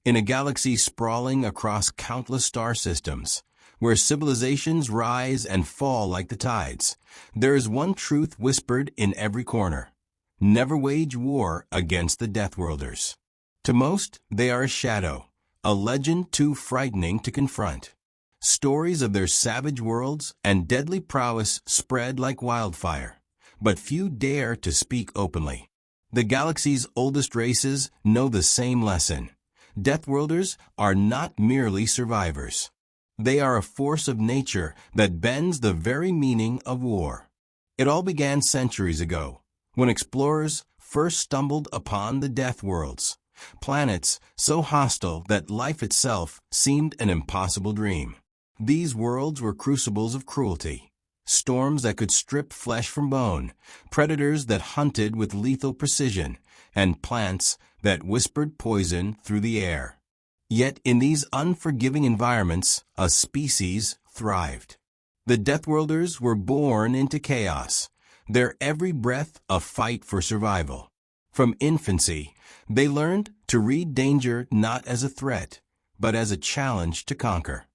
In a galaxy sprawling across countless star systems, where civilizations rise and fall like the tides, there is one truth whispered in every corner: never wage war against the Deathworlders. To most, they are a shadow, a legend too frightening to confront. Stories of their savage worlds and deadly prowess spread like wildfire, but few dare to speak openly. The galaxy's oldest races know the same lesson. Deathworlders are not merely survivors. They are a force of nature that bends the very meaning of war. It all began centuries ago, when explorers first stumbled upon the Deathworlds, planets so hostile that life itself seemed an impossible dream. These worlds were crucibles of cruelty, storms that could strip flesh from bone, predators that hunted with lethal precision, and plants that whispered poison through the air. Yet in these unforgiving environments, a species thrived. The Deathworlders were born into chaos, their every breath a fight for survival. From infancy, they learned to read danger not as a threat, but as a challenge to conquer.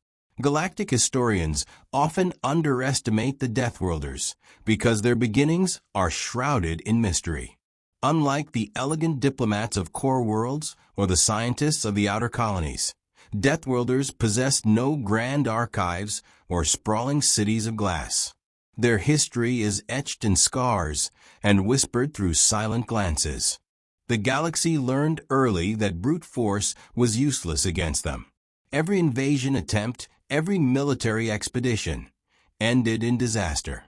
Galactic historians often underestimate the Deathworlders because their beginnings are shrouded in mystery. Unlike the elegant diplomats of core worlds or the scientists of the outer colonies, Deathworlders possessed no grand archives or sprawling cities of glass. Their history is etched in scars and whispered through silent glances. The galaxy learned early that brute force was useless against them. Every invasion attempt, every military expedition, ended in disaster.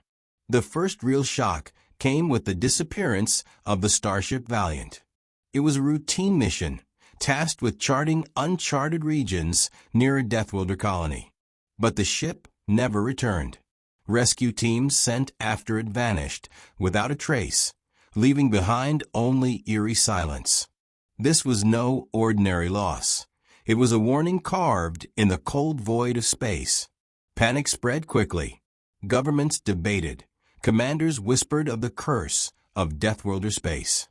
The first real shock came with the disappearance of the starship Valiant. It was a routine mission, tasked with charting uncharted regions near a Deathworlder colony. But the ship never returned. Rescue teams sent after it vanished, without a trace, leaving behind only eerie silence. This was no ordinary loss. It was a warning carved in the cold void of space. Panic spread quickly. Governments debated. Commanders whispered of the curse of Deathworlder space.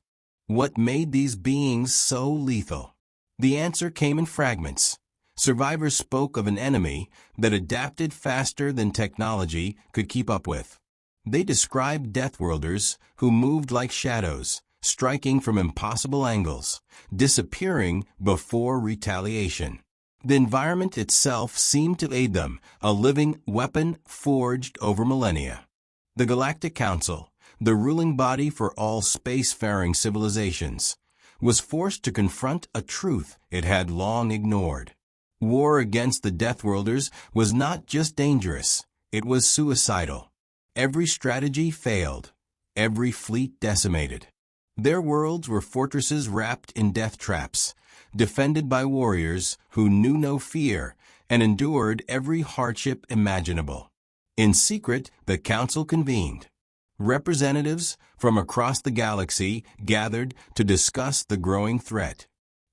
What made these beings so lethal? The answer came in fragments. Survivors spoke of an enemy that adapted faster than technology could keep up with. They described Deathworlders who moved like shadows, striking from impossible angles, disappearing before retaliation. The environment itself seemed to aid them, a living weapon forged over millennia. The Galactic Council, the ruling body for all spacefaring civilizations, was forced to confront a truth it had long ignored. War against the Deathworlders was not just dangerous, it was suicidal. Every strategy failed, every fleet decimated. Their worlds were fortresses wrapped in death traps, defended by warriors who knew no fear and endured every hardship imaginable. In secret, the council convened. Representatives from across the galaxy gathered to discuss the growing threat.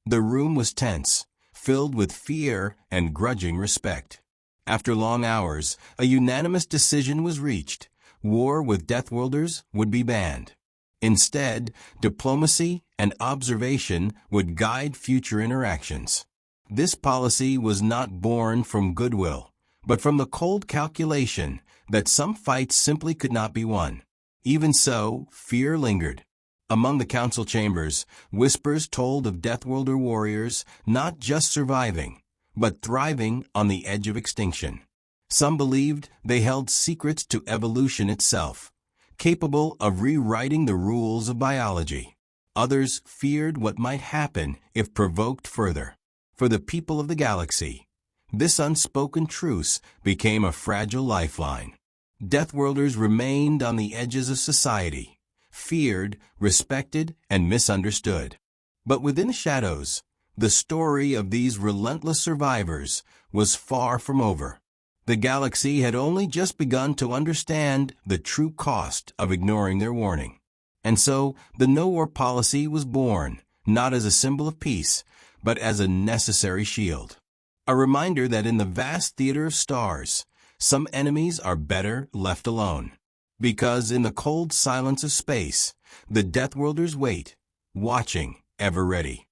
The room was tense, filled with fear and grudging respect. After long hours, a unanimous decision was reached. War with Deathworlders would be banned. Instead, diplomacy and observation would guide future interactions. This policy was not born from goodwill, but from the cold calculation that some fights simply could not be won. Even so, fear lingered. Among the council chambers, whispers told of Deathworlder warriors not just surviving, but thriving on the edge of extinction. Some believed they held secrets to evolution itself, capable of rewriting the rules of biology. Others feared what might happen if provoked further. For the people of the galaxy, this unspoken truce became a fragile lifeline. Deathworlders remained on the edges of society, feared, respected, and misunderstood. But within the shadows, the story of these relentless survivors was far from over. The galaxy had only just begun to understand the true cost of ignoring their warning. And so, the no-war policy was born, not as a symbol of peace, but as a necessary shield. A reminder that in the vast theater of stars, some enemies are better left alone. Because in the cold silence of space, the Deathworlders wait, watching, ever ready.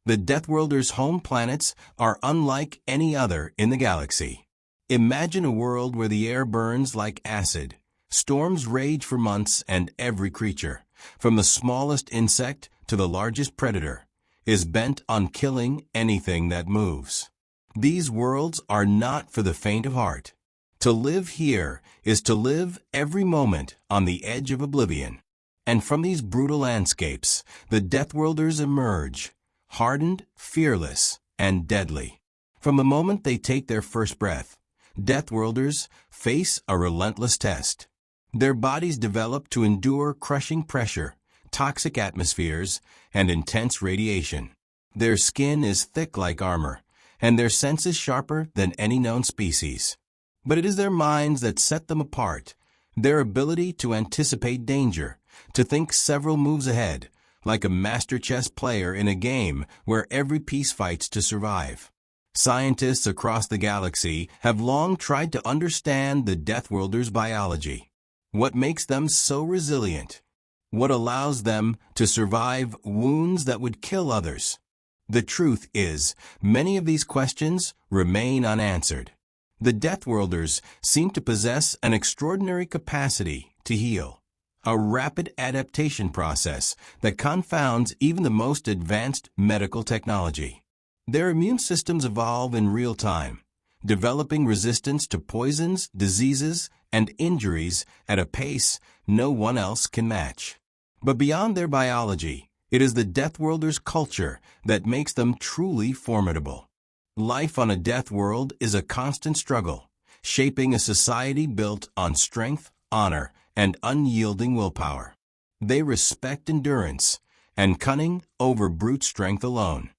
The Deathworlders' home planets are unlike any other in the galaxy. Imagine a world where the air burns like acid, storms rage for months, and every creature, from the smallest insect to the largest predator, is bent on killing anything that moves. These worlds are not for the faint of heart. To live here is to live every moment on the edge of oblivion. And from these brutal landscapes, the Deathworlders emerge, hardened, fearless, and deadly. From the moment they take their first breath, Deathworlders face a relentless test. Their bodies develop to endure crushing pressure, toxic atmospheres, and intense radiation. Their skin is thick like armor, and their senses sharper than any known species. But it is their minds that set them apart, their ability to anticipate danger, to think several moves ahead, like a master chess player in a game where every piece fights to survive. Scientists across the galaxy have long tried to understand the Deathworlders' biology. What makes them so resilient? What allows them to survive wounds that would kill others? The truth is, many of these questions remain unanswered. The Deathworlders seem to possess an extraordinary capacity to heal, a rapid adaptation process that confounds even the most advanced medical technology. Their immune systems evolve in real time, developing resistance to poisons, diseases, and injuries at a pace no one else can match. But beyond their biology, it is the Deathworlders' culture that makes them truly formidable. Life on a death world is a constant struggle, shaping a society built on strength, honor, and unyielding willpower. They respect endurance and cunning over brute strength alone.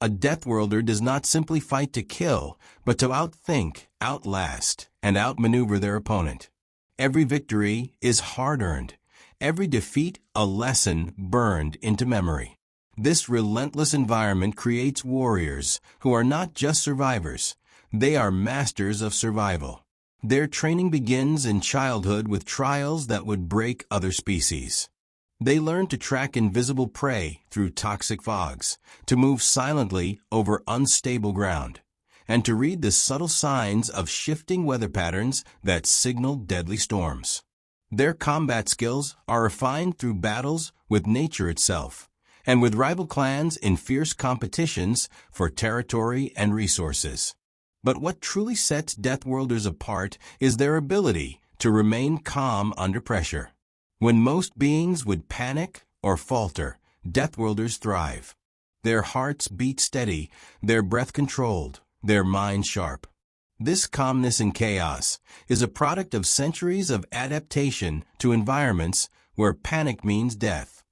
A Deathworlder does not simply fight to kill, but to outthink, outlast, and outmaneuver their opponent. Every victory is hard-earned, every defeat a lesson burned into memory. This relentless environment creates warriors who are not just survivors, they are masters of survival. Their training begins in childhood with trials that would break other species. They learn to track invisible prey through toxic fogs, to move silently over unstable ground, and to read the subtle signs of shifting weather patterns that signal deadly storms. Their combat skills are refined through battles with nature itself, and with rival clans in fierce competitions for territory and resources. But what truly sets Deathworlders apart is their ability to remain calm under pressure. When most beings would panic or falter, Deathworlders thrive. Their hearts beat steady, their breath controlled, their minds sharp. This calmness in chaos is a product of centuries of adaptation to environments where panic means death.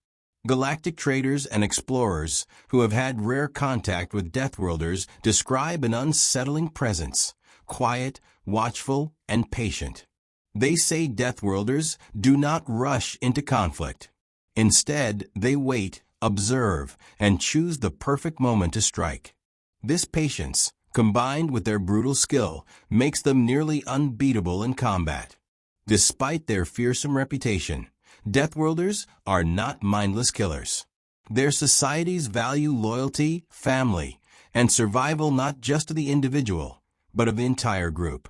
Galactic traders and explorers who have had rare contact with Deathworlders describe an unsettling presence, quiet, watchful, and patient. They say Deathworlders do not rush into conflict. Instead, they wait, observe, and choose the perfect moment to strike. This patience, combined with their brutal skill, makes them nearly unbeatable in combat. Despite their fearsome reputation, Deathworlders are not mindless killers. Their societies value loyalty, family, and survival not just of the individual, but of the entire group.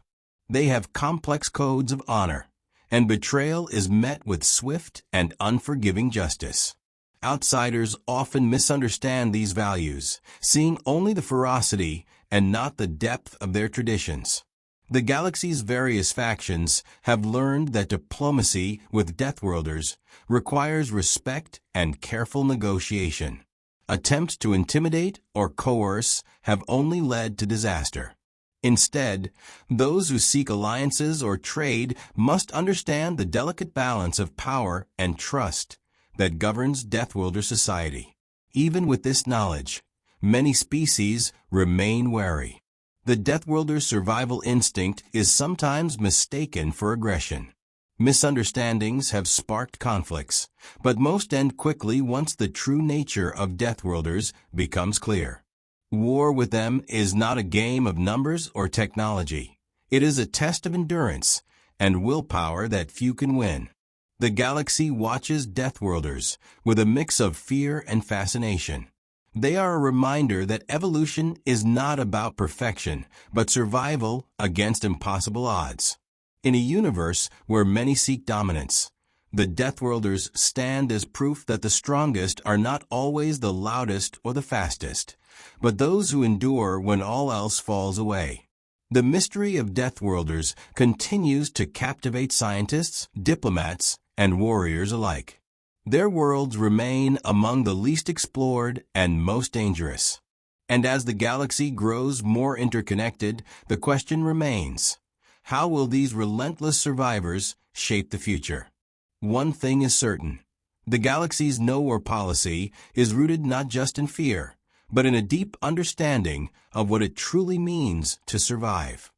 They have complex codes of honor, and betrayal is met with swift and unforgiving justice. Outsiders often misunderstand these values, seeing only the ferocity and not the depth of their traditions. The galaxy's various factions have learned that diplomacy with Deathworlders requires respect and careful negotiation. Attempts to intimidate or coerce have only led to disaster. Instead, those who seek alliances or trade must understand the delicate balance of power and trust that governs Deathworlder society. Even with this knowledge, many species remain wary. The Deathworlder's survival instinct is sometimes mistaken for aggression. Misunderstandings have sparked conflicts, but most end quickly once the true nature of Deathworlders becomes clear. War with them is not a game of numbers or technology. It is a test of endurance and willpower that few can win. The galaxy watches Deathworlders with a mix of fear and fascination. They are a reminder that evolution is not about perfection, but survival against impossible odds. In a universe where many seek dominance, the Deathworlders stand as proof that the strongest are not always the loudest or the fastest, but those who endure when all else falls away. The mystery of Deathworlders continues to captivate scientists, diplomats, and warriors alike. Their worlds remain among the least explored and most dangerous. And as the galaxy grows more interconnected, the question remains, how will these relentless survivors shape the future? One thing is certain. The galaxy's no-war policy is rooted not just in fear, but in a deep understanding of what it truly means to survive.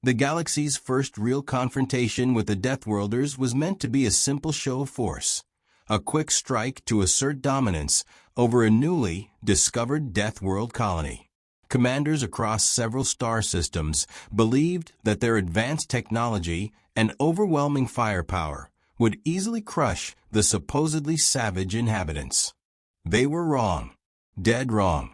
The galaxy's first real confrontation with the Deathworlders was meant to be a simple show of force, a quick strike to assert dominance over a newly discovered Death World colony. Commanders across several star systems believed that their advanced technology and overwhelming firepower would easily crush the supposedly savage inhabitants. They were wrong. Dead wrong.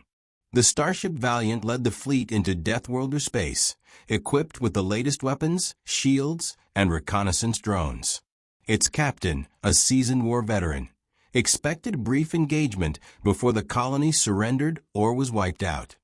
The starship Valiant led the fleet into Deathworlder space, equipped with the latest weapons, shields, and reconnaissance drones. Its captain, a seasoned war veteran, expected a brief engagement before the colony surrendered or was wiped out.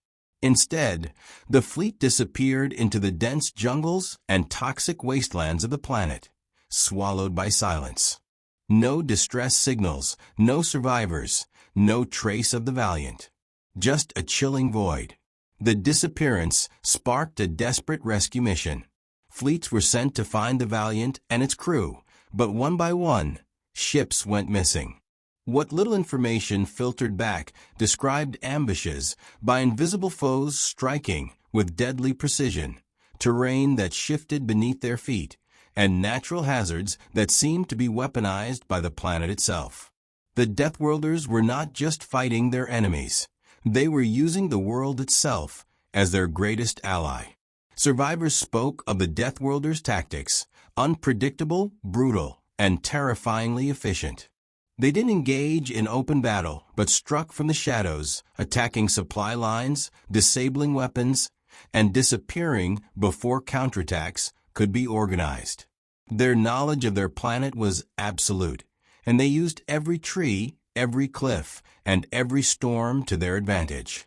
Instead, the fleet disappeared into the dense jungles and toxic wastelands of the planet, swallowed by silence. No distress signals, no survivors, no trace of the Valiant. Just a chilling void. The disappearance sparked a desperate rescue mission. Fleets were sent to find the Valiant and its crew, but one by one, ships went missing. What little information filtered back described ambushes by invisible foes striking with deadly precision, terrain that shifted beneath their feet, and natural hazards that seemed to be weaponized by the planet itself. The Deathworlders were not just fighting their enemies. They were using the world itself as their greatest ally. Survivors spoke of the Deathworlders' tactics, unpredictable, brutal, and terrifyingly efficient. They didn't engage in open battle, but struck from the shadows, attacking supply lines, disabling weapons, and disappearing before counterattacks could be organized. Their knowledge of their planet was absolute, and they used every tree, every cliff, and every storm to their advantage.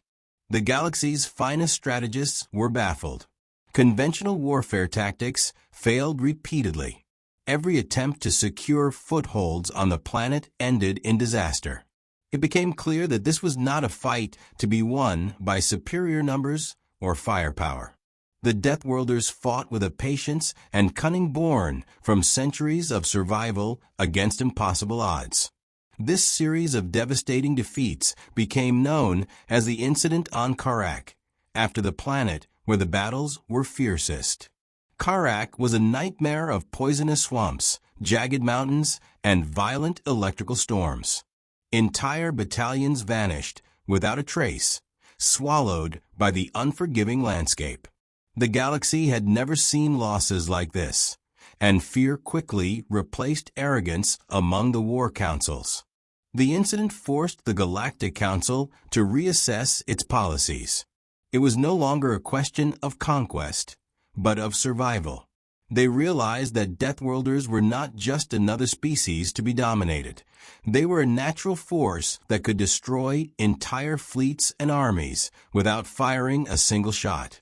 The galaxy's finest strategists were baffled. Conventional warfare tactics failed repeatedly. Every attempt to secure footholds on the planet ended in disaster. It became clear that this was not a fight to be won by superior numbers or firepower. The Deathworlders fought with a patience and cunning born from centuries of survival against impossible odds. This series of devastating defeats became known as the incident on Karak, after the planet where the battles were fiercest. Karak was a nightmare of poisonous swamps, jagged mountains, and violent electrical storms. Entire battalions vanished without a trace, swallowed by the unforgiving landscape. The galaxy had never seen losses like this, and fear quickly replaced arrogance among the war councils. The incident forced the Galactic Council to reassess its policies. It was no longer a question of conquest, but of survival. They realized that Deathworlders were not just another species to be dominated. They were a natural force that could destroy entire fleets and armies without firing a single shot.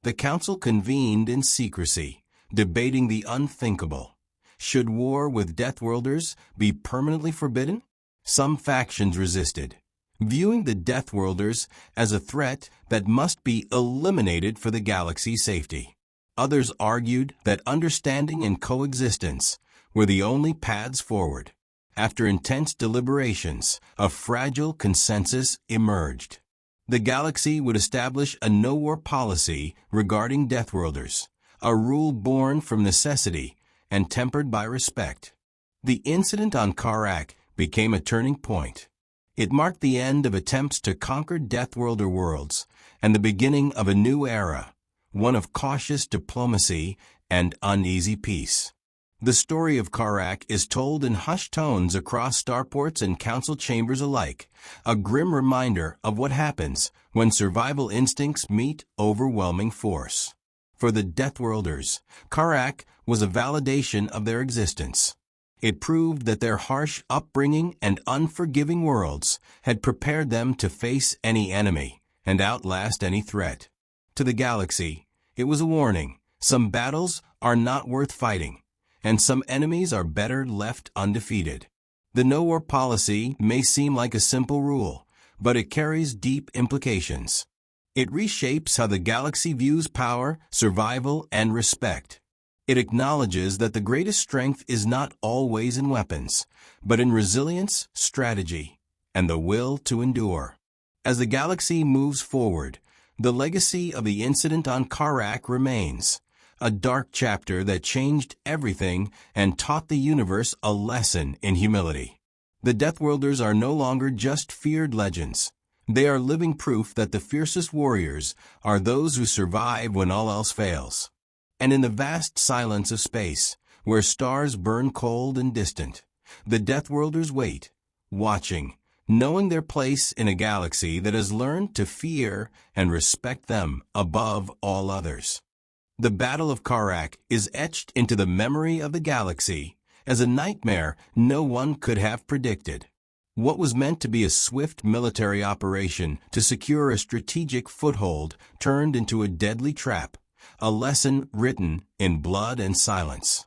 The Council convened in secrecy, debating the unthinkable. Should war with Deathworlders be permanently forbidden? Some factions resisted, viewing the Deathworlders as a threat that must be eliminated for the galaxy's safety. Others argued that understanding and coexistence were the only paths forward. After intense deliberations, a fragile consensus emerged. The galaxy would establish a no-war policy regarding Deathworlders, a rule born from necessity and tempered by respect. The incident on Karak became a turning point. It marked the end of attempts to conquer Deathworlder worlds and the beginning of a new era, one of cautious diplomacy and uneasy peace. The story of Karak is told in hushed tones across starports and council chambers alike, a grim reminder of what happens when survival instincts meet overwhelming force. For the Deathworlders, Karak was a validation of their existence. It proved that their harsh upbringing and unforgiving worlds had prepared them to face any enemy and outlast any threat. To the galaxy, it was a warning. Some battles are not worth fighting, and some enemies are better left undefeated. The no-war policy may seem like a simple rule, but it carries deep implications. It reshapes how the galaxy views power, survival, and respect. It acknowledges that the greatest strength is not always in weapons, but in resilience, strategy, and the will to endure. As the galaxy moves forward, the legacy of the incident on Karak remains, a dark chapter that changed everything and taught the universe a lesson in humility. The Deathworlders are no longer just feared legends. They are living proof that the fiercest warriors are those who survive when all else fails. And in the vast silence of space, where stars burn cold and distant, the Deathworlders wait, watching, knowing their place in a galaxy that has learned to fear and respect them above all others. The Battle of Karak is etched into the memory of the galaxy as a nightmare no one could have predicted. What was meant to be a swift military operation to secure a strategic foothold turned into a deadly trap, a lesson written in blood and silence.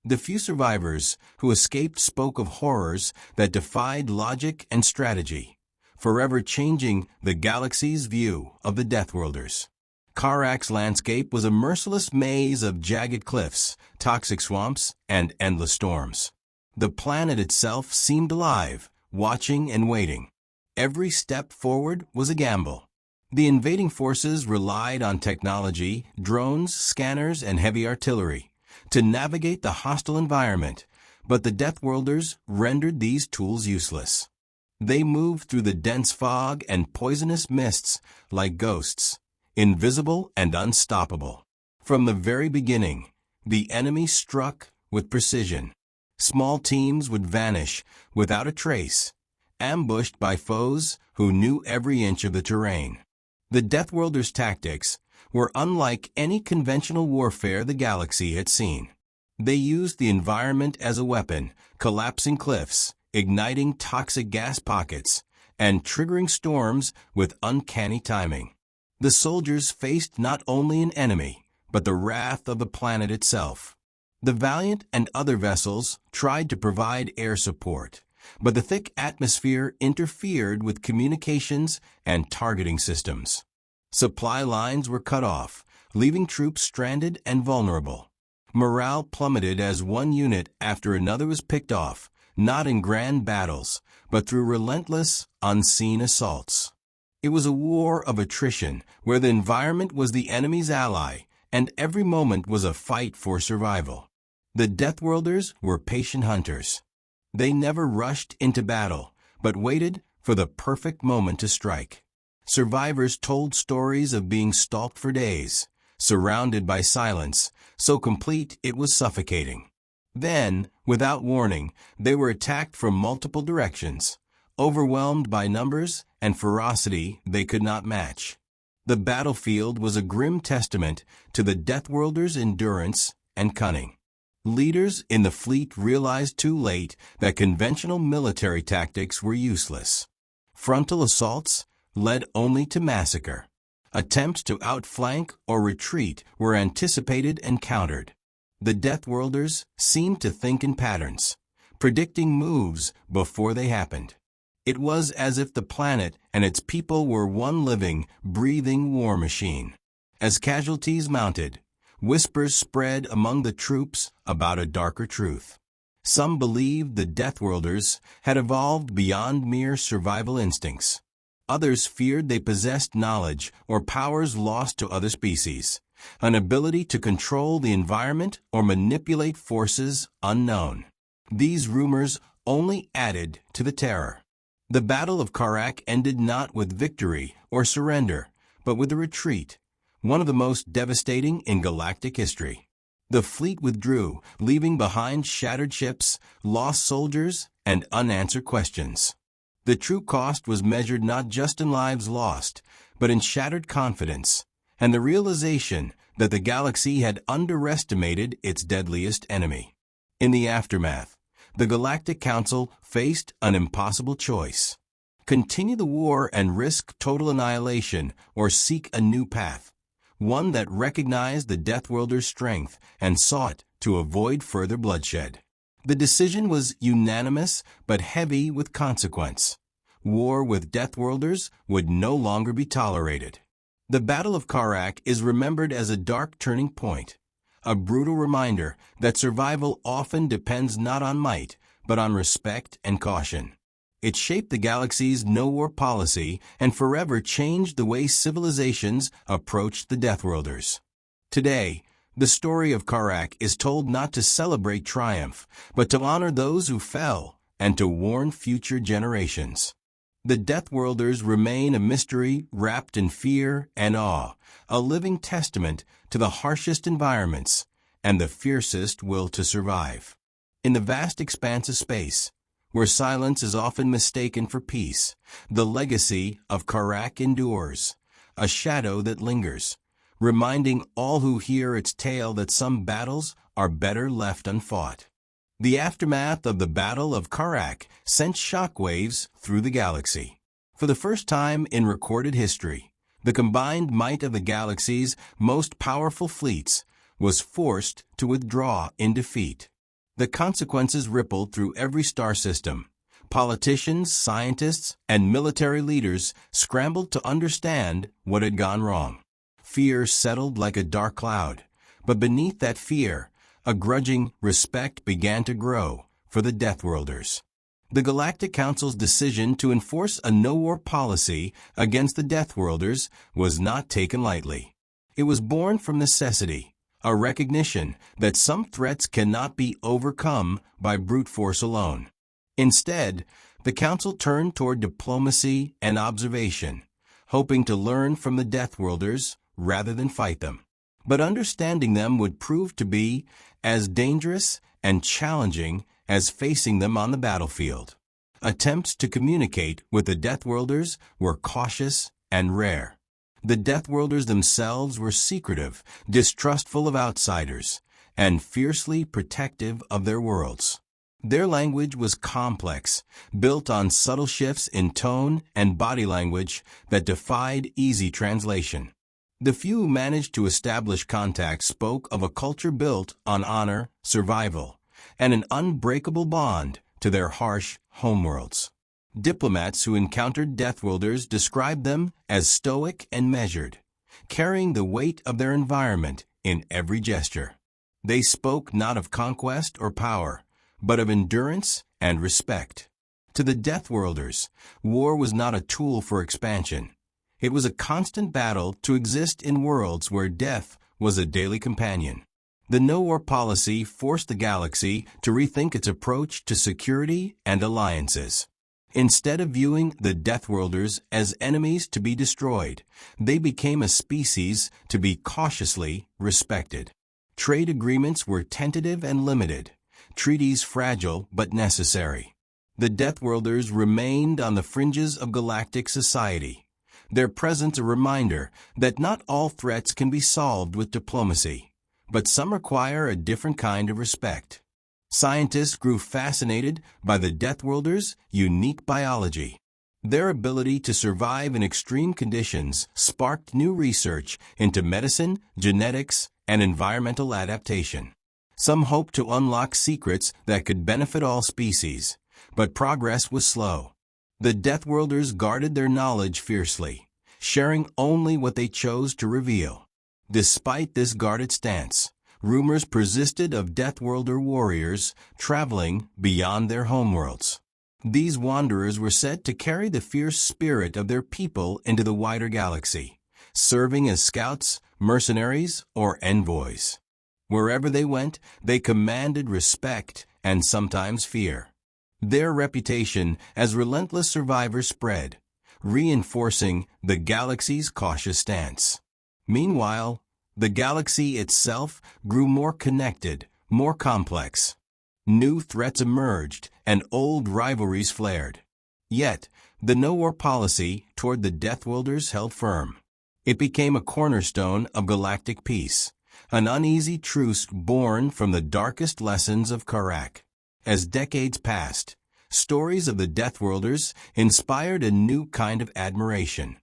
The few survivors who escaped spoke of horrors that defied logic and strategy, forever changing the galaxy's view of the Deathworlders. Karak's landscape was a merciless maze of jagged cliffs, toxic swamps, and endless storms. The planet itself seemed alive, watching and waiting. Every step forward was a gamble. The invading forces relied on technology, drones, scanners, and heavy artillery to navigate the hostile environment, but the Deathworlders rendered these tools useless. They moved through the dense fog and poisonous mists like ghosts, invisible and unstoppable. From the very beginning, the enemy struck with precision. Small teams would vanish without a trace, ambushed by foes who knew every inch of the terrain. The Deathworlders' tactics were unlike any conventional warfare the galaxy had seen. They used the environment as a weapon, collapsing cliffs, igniting toxic gas pockets, and triggering storms with uncanny timing. The soldiers faced not only an enemy, but the wrath of the planet itself. The Valiant and other vessels tried to provide air support, but the thick atmosphere interfered with communications and targeting systems. Supply lines were cut off, leaving troops stranded and vulnerable. Morale plummeted as one unit after another was picked off, not in grand battles, but through relentless, unseen assaults. It was a war of attrition where the environment was the enemy's ally, and every moment was a fight for survival. The Deathworlders were patient hunters. They never rushed into battle, but waited for the perfect moment to strike. Survivors told stories of being stalked for days, surrounded by silence, so complete it was suffocating. Then, without warning, they were attacked from multiple directions, overwhelmed by numbers and ferocity they could not match. The battlefield was a grim testament to the Deathworlders' endurance and cunning. Leaders in the fleet realized too late that conventional military tactics were useless. Frontal assaults led only to massacre. Attempts to outflank or retreat were anticipated and countered. The Deathworlders seemed to think in patterns, predicting moves before they happened. It was as if the planet and its people were one living, breathing war machine. As casualties mounted, whispers spread among the troops about a darker truth. Some believed the Deathworlders had evolved beyond mere survival instincts. Others feared they possessed knowledge or powers lost to other species, an ability to control the environment or manipulate forces unknown. These rumors only added to the terror. The Battle of Karak ended not with victory or surrender, but with a retreat, one of the most devastating in galactic history. The fleet withdrew, leaving behind shattered ships, lost soldiers, and unanswered questions. The true cost was measured not just in lives lost, but in shattered confidence, and the realization that the galaxy had underestimated its deadliest enemy. In the aftermath, the Galactic Council faced an impossible choice: continue the war and risk total annihilation, or seek a new path, one that recognized the Deathworlders' strength and sought to avoid further bloodshed. The decision was unanimous but heavy with consequence. War with Deathworlders would no longer be tolerated. The Battle of Karak is remembered as a dark turning point, a brutal reminder that survival often depends not on might, but on respect and caution. It shaped the galaxy's no-war policy and forever changed the way civilizations approached the Deathworlders. Today, the story of Karak is told not to celebrate triumph, but to honor those who fell and to warn future generations. The Deathworlders remain a mystery wrapped in fear and awe, a living testament to the harshest environments and the fiercest will to survive. In the vast expanse of space, where silence is often mistaken for peace, the legacy of Karak endures, a shadow that lingers, reminding all who hear its tale that some battles are better left unfought. The aftermath of the Battle of Karak sent shockwaves through the galaxy. For the first time in recorded history, the combined might of the galaxy's most powerful fleets was forced to withdraw in defeat. The consequences rippled through every star system. Politicians, scientists, and military leaders scrambled to understand what had gone wrong. Fear settled like a dark cloud, but beneath that fear, a grudging respect began to grow for the Deathworlders. The Galactic Council's decision to enforce a no-war policy against the Deathworlders was not taken lightly. It was born from necessity, a recognition that some threats cannot be overcome by brute force alone. Instead, the Council turned toward diplomacy and observation, hoping to learn from the Deathworlders rather than fight them. But understanding them would prove to be as dangerous and challenging as facing them on the battlefield. Attempts to communicate with the Deathworlders were cautious and rare. The Deathworlders themselves were secretive, distrustful of outsiders, and fiercely protective of their worlds. Their language was complex, built on subtle shifts in tone and body language that defied easy translation. The few who managed to establish contact spoke of a culture built on honor, survival, and an unbreakable bond to their harsh homeworlds. Diplomats who encountered Deathworlders described them as stoic and measured, carrying the weight of their environment in every gesture. They spoke not of conquest or power, but of endurance and respect. To the Deathworlders, war was not a tool for expansion. It was a constant battle to exist in worlds where death was a daily companion. The no-war policy forced the galaxy to rethink its approach to security and alliances. Instead of viewing the Deathworlders as enemies to be destroyed, they became a species to be cautiously respected. Trade agreements were tentative and limited, treaties fragile but necessary. The Deathworlders remained on the fringes of galactic society, their presence a reminder that not all threats can be solved with diplomacy, but some require a different kind of respect. Scientists grew fascinated by the Deathworlders' unique biology. Their ability to survive in extreme conditions sparked new research into medicine, genetics, and environmental adaptation. Some hoped to unlock secrets that could benefit all species, but progress was slow. The Deathworlders guarded their knowledge fiercely, sharing only what they chose to reveal. Despite this guarded stance, rumors persisted of Deathworlder warriors traveling beyond their homeworlds. These wanderers were said to carry the fierce spirit of their people into the wider galaxy, serving as scouts, mercenaries, or envoys. Wherever they went, they commanded respect and sometimes fear. Their reputation as relentless survivors spread, reinforcing the galaxy's cautious stance. Meanwhile, The galaxy itself grew more connected, more complex. New threats emerged, and old rivalries flared. Yet, the no-war policy toward the Deathworlders held firm. It became a cornerstone of galactic peace, an uneasy truce born from the darkest lessons of Karak. As decades passed, stories of the Deathworlders inspired a new kind of admiration.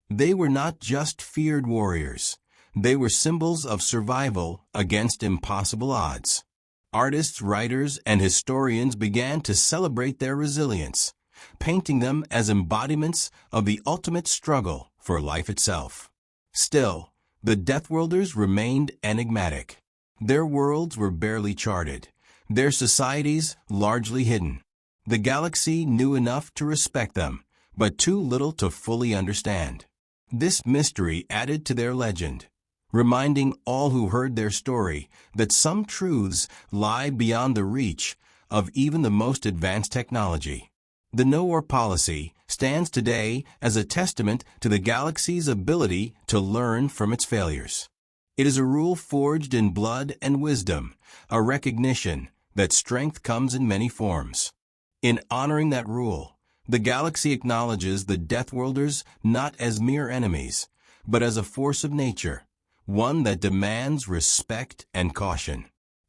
They were not just feared warriors. They were symbols of survival against impossible odds. Artists, writers, and historians began to celebrate their resilience, painting them as embodiments of the ultimate struggle for life itself. Still, the Deathworlders remained enigmatic. Their worlds were barely charted, their societies largely hidden. The galaxy knew enough to respect them, but too little to fully understand. This mystery added to their legend, reminding all who heard their story that some truths lie beyond the reach of even the most advanced technology. The no-war policy stands today as a testament to the galaxy's ability to learn from its failures. It is a rule forged in blood and wisdom, a recognition that strength comes in many forms. In honoring that rule, the galaxy acknowledges the Deathworlders not as mere enemies, but as a force of nature, one that demands respect and caution.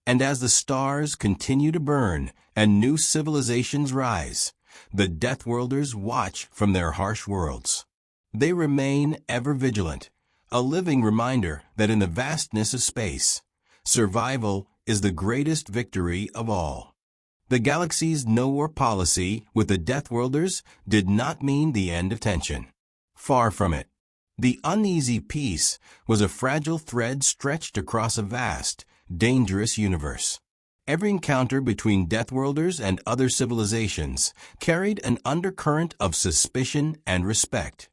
And as the stars continue to burn and new civilizations rise, the Deathworlders watch from their harsh worlds. They remain ever vigilant, a living reminder that in the vastness of space, survival is the greatest victory of all. The galaxy's no-war policy with the Deathworlders did not mean the end of tension. Far from it. The uneasy peace was a fragile thread stretched across a vast, dangerous universe. Every encounter between Deathworlders and other civilizations carried an undercurrent of suspicion and respect.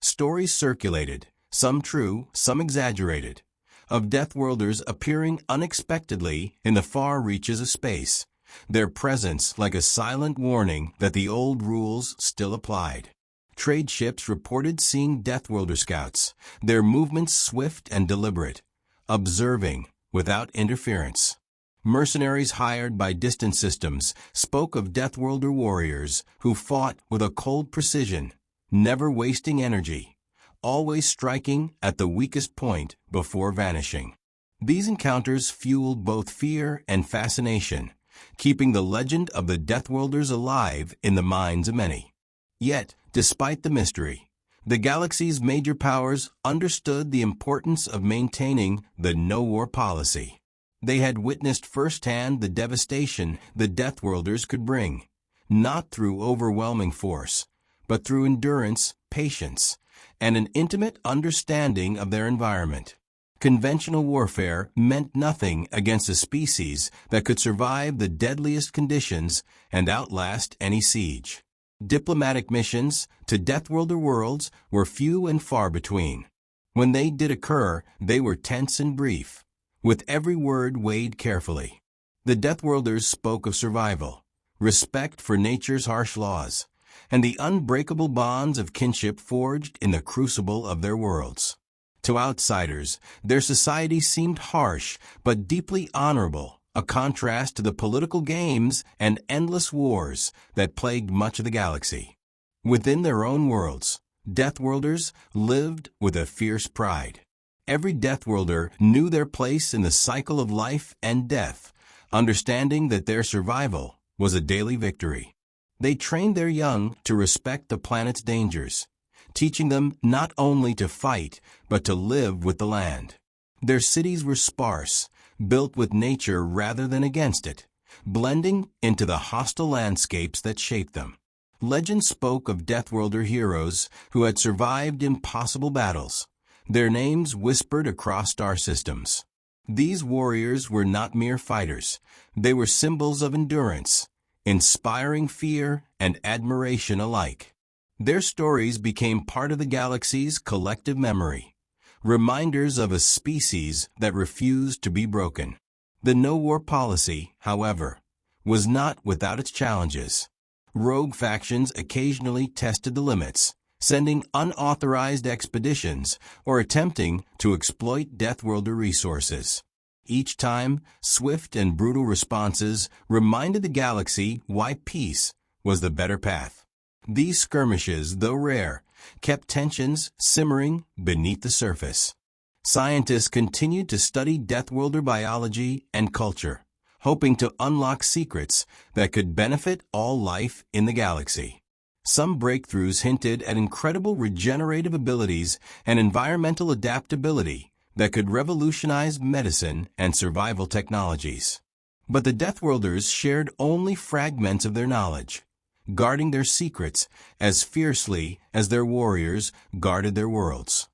Stories circulated, some true, some exaggerated, of Deathworlders appearing unexpectedly in the far reaches of space, their presence like a silent warning that the old rules still applied. Trade ships reported seeing Deathworlder scouts, their movements swift and deliberate, observing without interference. Mercenaries hired by distant systems spoke of Deathworlder warriors who fought with a cold precision, never wasting energy, always striking at the weakest point before vanishing. These encounters fueled both fear and fascination, keeping the legend of the Deathworlders alive in the minds of many. Yet, despite the mystery, the galaxy's major powers understood the importance of maintaining the no-war policy. They had witnessed firsthand the devastation the Deathworlders could bring, not through overwhelming force, but through endurance, patience, and an intimate understanding of their environment. Conventional warfare meant nothing against a species that could survive the deadliest conditions and outlast any siege. Diplomatic missions to Deathworlder worlds were few and far between. When they did occur, they were tense and brief, with every word weighed carefully. The Deathworlders spoke of survival, respect for nature's harsh laws, and the unbreakable bonds of kinship forged in the crucible of their worlds. To outsiders, their society seemed harsh but deeply honorable, a contrast to the political games and endless wars that plagued much of the galaxy. Within their own worlds, Deathworlders lived with a fierce pride. Every Deathworlder knew their place in the cycle of life and death, understanding that their survival was a daily victory. They trained their young to respect the planet's dangers, teaching them not only to fight, but to live with the land. Their cities were sparse, built with nature rather than against it, blending into the hostile landscapes that shaped them. Legend spoke of Deathworlder heroes who had survived impossible battles, their names whispered across star systems. These warriors were not mere fighters. They were symbols of endurance, inspiring fear and admiration alike. Their stories became part of the galaxy's collective memory, reminders of a species that refused to be broken. The no-war policy, however, was not without its challenges. Rogue factions occasionally tested the limits, sending unauthorized expeditions or attempting to exploit Deathworlder resources. Each time, swift and brutal responses reminded the galaxy why peace was the better path. These skirmishes, though rare, kept tensions simmering beneath the surface. Scientists continued to study Deathworlder biology and culture, hoping to unlock secrets that could benefit all life in the galaxy. Some breakthroughs hinted at incredible regenerative abilities and environmental adaptability that could revolutionize medicine and survival technologies. But the Deathworlders shared only fragments of their knowledge, guarding their secrets as fiercely as their warriors guarded their worlds.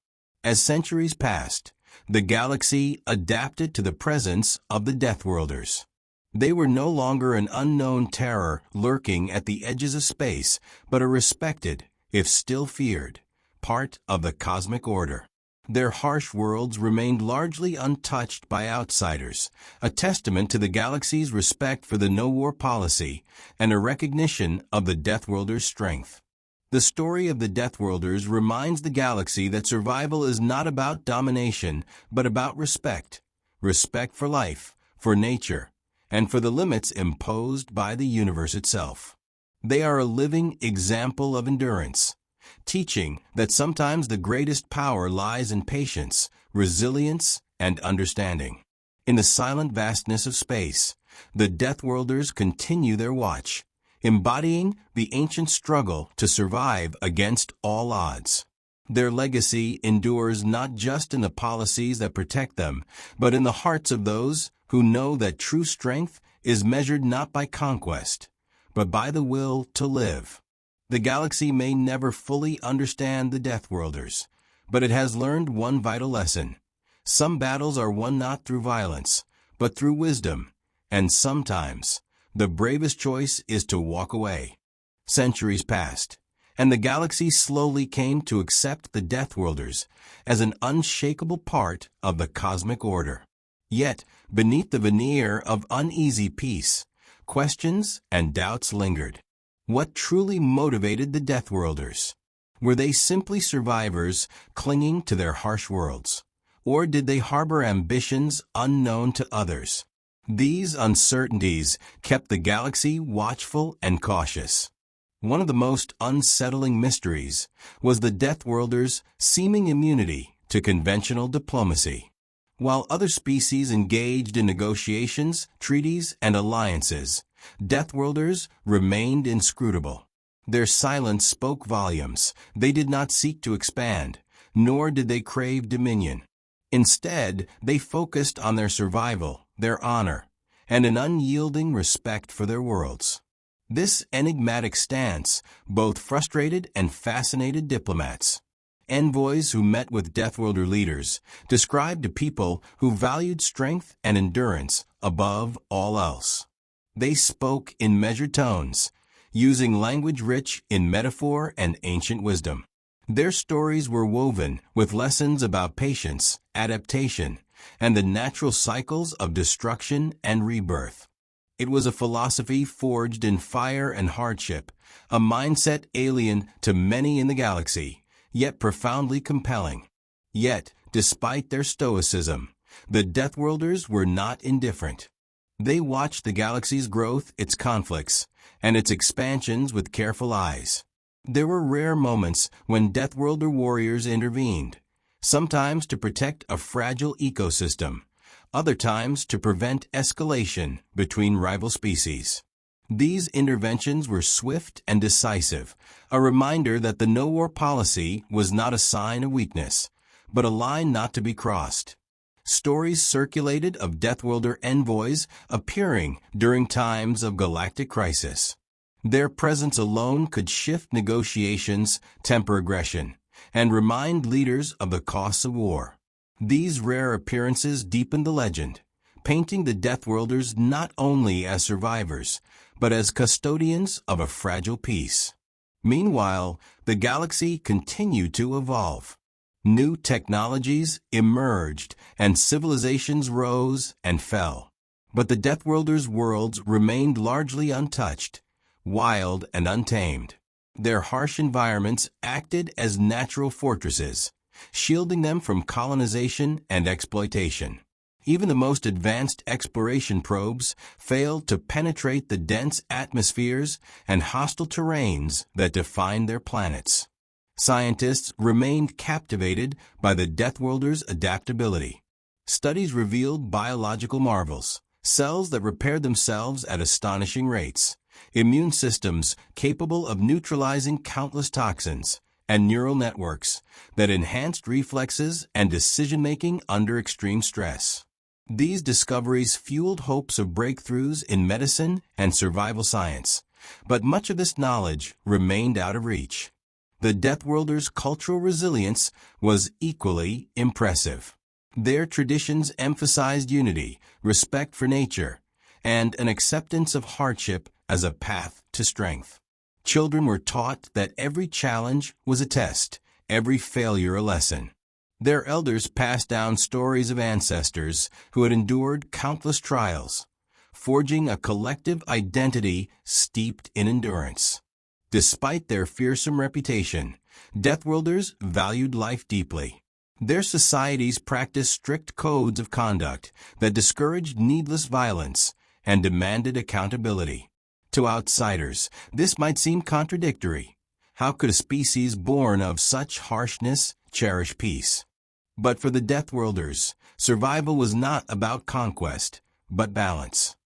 As centuries passed, the galaxy adapted to the presence of the Deathworlders. They were no longer an unknown terror lurking at the edges of space, but a respected, if still feared, part of the cosmic order. Their harsh worlds remained largely untouched by outsiders, a testament to the galaxy's respect for the no-war policy and a recognition of the Deathworlders' strength. The story of the Deathworlders reminds the galaxy that survival is not about domination, but about respect. Respect for life, for nature, and for the limits imposed by the universe itself. They are a living example of endurance, teaching that sometimes the greatest power lies in patience, resilience, and understanding. In the silent vastness of space, the Deathworlders continue their watch, embodying the ancient struggle to survive against all odds. Their legacy endures not just in the policies that protect them, but in the hearts of those who know that true strength is measured not by conquest, but by the will to live. The galaxy may never fully understand the Deathworlders, but it has learned one vital lesson. Some battles are won not through violence, but through wisdom, and sometimes the bravest choice is to walk away. Centuries passed, and the galaxy slowly came to accept the Deathworlders as an unshakable part of the cosmic order. Yet, beneath the veneer of uneasy peace, questions and doubts lingered. What truly motivated the Deathworlders? Were they simply survivors clinging to their harsh worlds? Or did they harbor ambitions unknown to others? These uncertainties kept the galaxy watchful and cautious. One of the most unsettling mysteries was the Deathworlders' seeming immunity to conventional diplomacy. While other species engaged in negotiations, treaties, and alliances, Deathworlders remained inscrutable. Their silence spoke volumes. They did not seek to expand, nor did they crave dominion. Instead, they focused on their survival, their honor, and an unyielding respect for their worlds. This enigmatic stance both frustrated and fascinated diplomats. Envoys who met with Deathworlder leaders described a people who valued strength and endurance above all else. They spoke in measured tones, using language rich in metaphor and ancient wisdom. Their stories were woven with lessons about patience, adaptation, and the natural cycles of destruction and rebirth. It was a philosophy forged in fire and hardship, a mindset alien to many in the galaxy, yet profoundly compelling. Yet, despite their stoicism, the Deathworlders were not indifferent. They watched the galaxy's growth, its conflicts, and its expansions with careful eyes. There were rare moments when Deathworlder warriors intervened, sometimes to protect a fragile ecosystem, other times to prevent escalation between rival species. These interventions were swift and decisive, a reminder that the no-war policy was not a sign of weakness, but a line not to be crossed. Stories circulated of Deathworlder envoys appearing during times of galactic crisis. Their presence alone could shift negotiations, temper aggression, and remind leaders of the costs of war. These rare appearances deepened the legend, painting the Deathworlders not only as survivors, but as custodians of a fragile peace. Meanwhile, the galaxy continued to evolve. New technologies emerged, and civilizations rose and fell. But the Deathworlders' worlds remained largely untouched, wild and untamed. Their harsh environments acted as natural fortresses, shielding them from colonization and exploitation. Even the most advanced exploration probes failed to penetrate the dense atmospheres and hostile terrains that defined their planets. Scientists remained captivated by the Deathworlders' adaptability. Studies revealed biological marvels, cells that repaired themselves at astonishing rates, immune systems capable of neutralizing countless toxins, and neural networks that enhanced reflexes and decision-making under extreme stress. These discoveries fueled hopes of breakthroughs in medicine and survival science, but much of this knowledge remained out of reach. The Deathworlders' cultural resilience was equally impressive. Their traditions emphasized unity, respect for nature, and an acceptance of hardship as a path to strength. Children were taught that every challenge was a test, every failure a lesson. Their elders passed down stories of ancestors who had endured countless trials, forging a collective identity steeped in endurance. Despite their fearsome reputation, Deathworlders valued life deeply. Their societies practiced strict codes of conduct that discouraged needless violence and demanded accountability. To outsiders, this might seem contradictory. How could a species born of such harshness cherish peace? But for the Deathworlders, survival was not about conquest, but balance.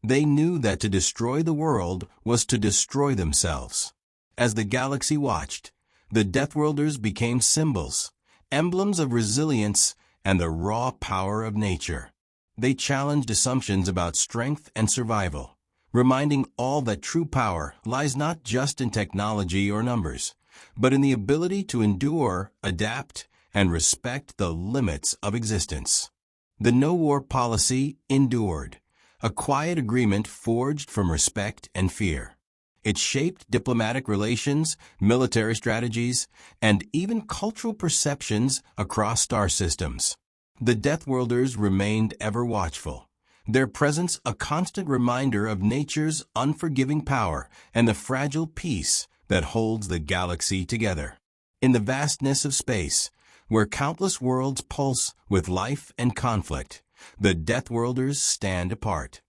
They knew that to destroy the world was to destroy themselves. As the galaxy watched, the Deathworlders became symbols, emblems of resilience and the raw power of nature. They challenged assumptions about strength and survival, reminding all that true power lies not just in technology or numbers, but in the ability to endure, adapt, and respect the limits of existence. The no-war policy endured, a quiet agreement forged from respect and fear. It shaped diplomatic relations, military strategies, and even cultural perceptions across star systems. The Deathworlders remained ever watchful, their presence a constant reminder of nature's unforgiving power and the fragile peace that holds the galaxy together. In the vastness of space, where countless worlds pulse with life and conflict, the Deathworlders stand apart.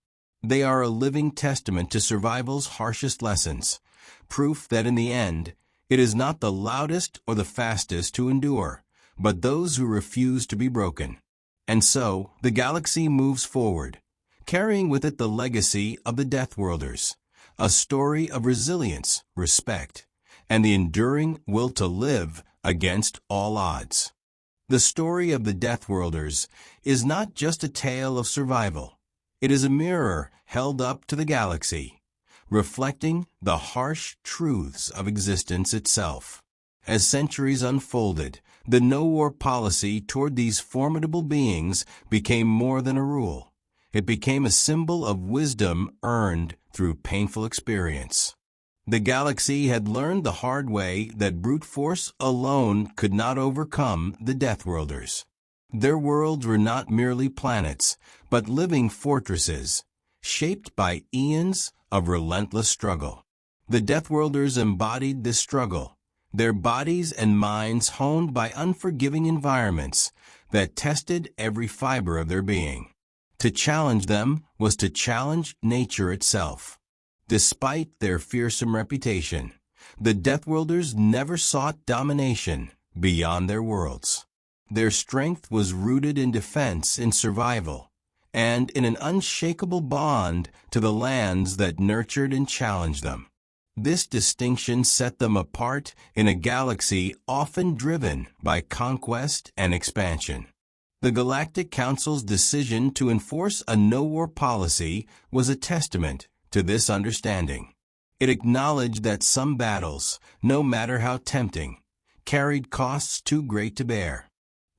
They are a living testament to survival's harshest lessons, proof that in the end, it is not the loudest or the fastest who endure, but those who refuse to be broken. And so, the galaxy moves forward, carrying with it the legacy of the Deathworlders, a story of resilience, respect, and the enduring will to live against all odds. The story of the Deathworlders is not just a tale of survival. It is a mirror held up to the galaxy, reflecting the harsh truths of existence itself. As centuries unfolded, the no-war policy toward these formidable beings became more than a rule. It became a symbol of wisdom earned through painful experience. The galaxy had learned the hard way that brute force alone could not overcome the Deathworlders. Their worlds were not merely planets, but living fortresses, shaped by eons of relentless struggle. The Deathworlders embodied this struggle, their bodies and minds honed by unforgiving environments that tested every fiber of their being. To challenge them was to challenge nature itself. Despite their fearsome reputation, the Deathworlders never sought domination beyond their worlds. Their strength was rooted in defense and survival, and in an unshakable bond to the lands that nurtured and challenged them. This distinction set them apart in a galaxy often driven by conquest and expansion. The Galactic Council's decision to enforce a no-war policy was a testament to this understanding. It acknowledged that some battles, no matter how tempting, carried costs too great to bear.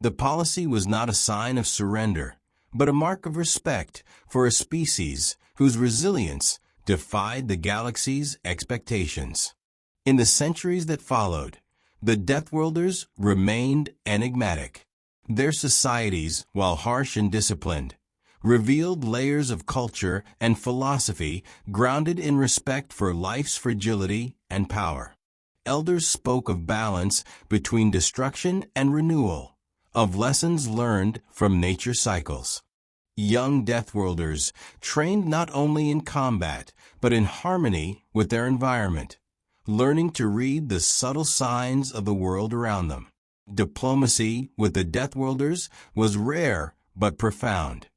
The policy was not a sign of surrender, but a mark of respect for a species whose resilience defied the galaxy's expectations. In the centuries that followed, the Deathworlders remained enigmatic. Their societies, while harsh and disciplined, revealed layers of culture and philosophy grounded in respect for life's fragility and power. elders spoke of balance between destruction and renewal, of lessons learned from nature cycles. Young Deathworlders trained not only in combat, but in harmony with their environment, learning to read the subtle signs of the world around them. Diplomacy with the Deathworlders was rare but profound.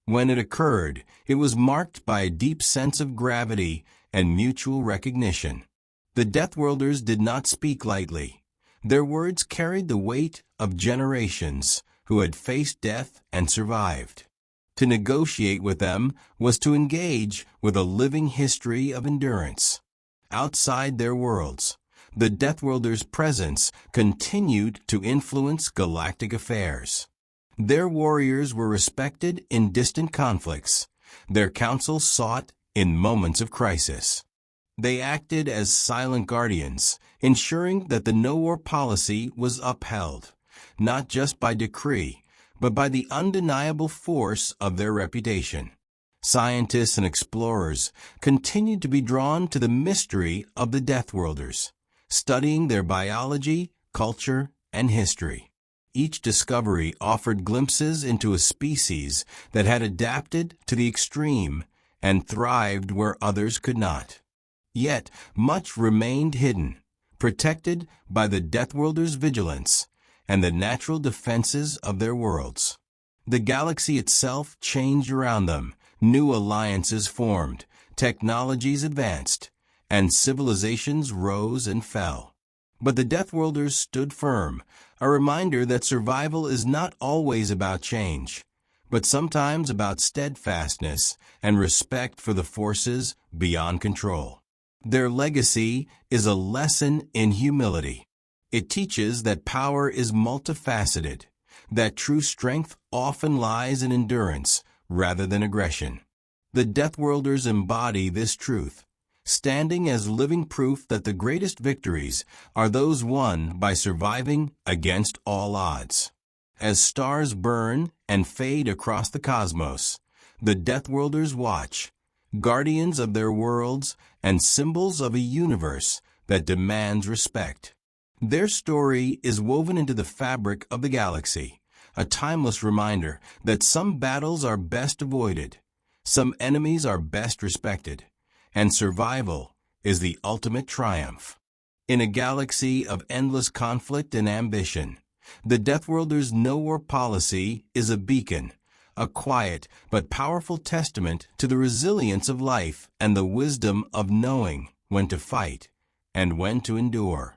When it occurred, it was marked by a deep sense of gravity and mutual recognition. The Deathworlders did not speak lightly. Their words carried the weight of generations who had faced death and survived. To negotiate with them was to engage with a living history of endurance. Outside their worlds, the Deathworlders' presence continued to influence galactic affairs. Their warriors were respected in distant conflicts, their counsel sought in moments of crisis. They acted as silent guardians, ensuring that the no-war policy was upheld, not just by decree, but by the undeniable force of their reputation. Scientists and explorers continued to be drawn to the mystery of the Deathworlders, studying their biology, culture, and history. Each discovery offered glimpses into a species that had adapted to the extreme and thrived where others could not. Yet, much remained hidden, protected by the Deathworlders' vigilance and the natural defenses of their worlds. The galaxy itself changed around them, new alliances formed, technologies advanced, and civilizations rose and fell. But the Deathworlders stood firm, a reminder that survival is not always about change, but sometimes about steadfastness and respect for the forces beyond control. Their legacy is a lesson in humility. It teaches that power is multifaceted, that true strength often lies in endurance rather than aggression. The Deathworlders embody this truth, standing as living proof that the greatest victories are those won by surviving against all odds. As stars burn and fade across the cosmos, the Deathworlders watch, guardians of their worlds and symbols of a universe that demands respect. Their story is woven into the fabric of the galaxy, a timeless reminder that some battles are best avoided, some enemies are best respected, and survival is the ultimate triumph. In a galaxy of endless conflict and ambition, the Deathworlders' no-war policy is a beacon, a quiet but powerful testament to the resilience of life and the wisdom of knowing when to fight and when to endure.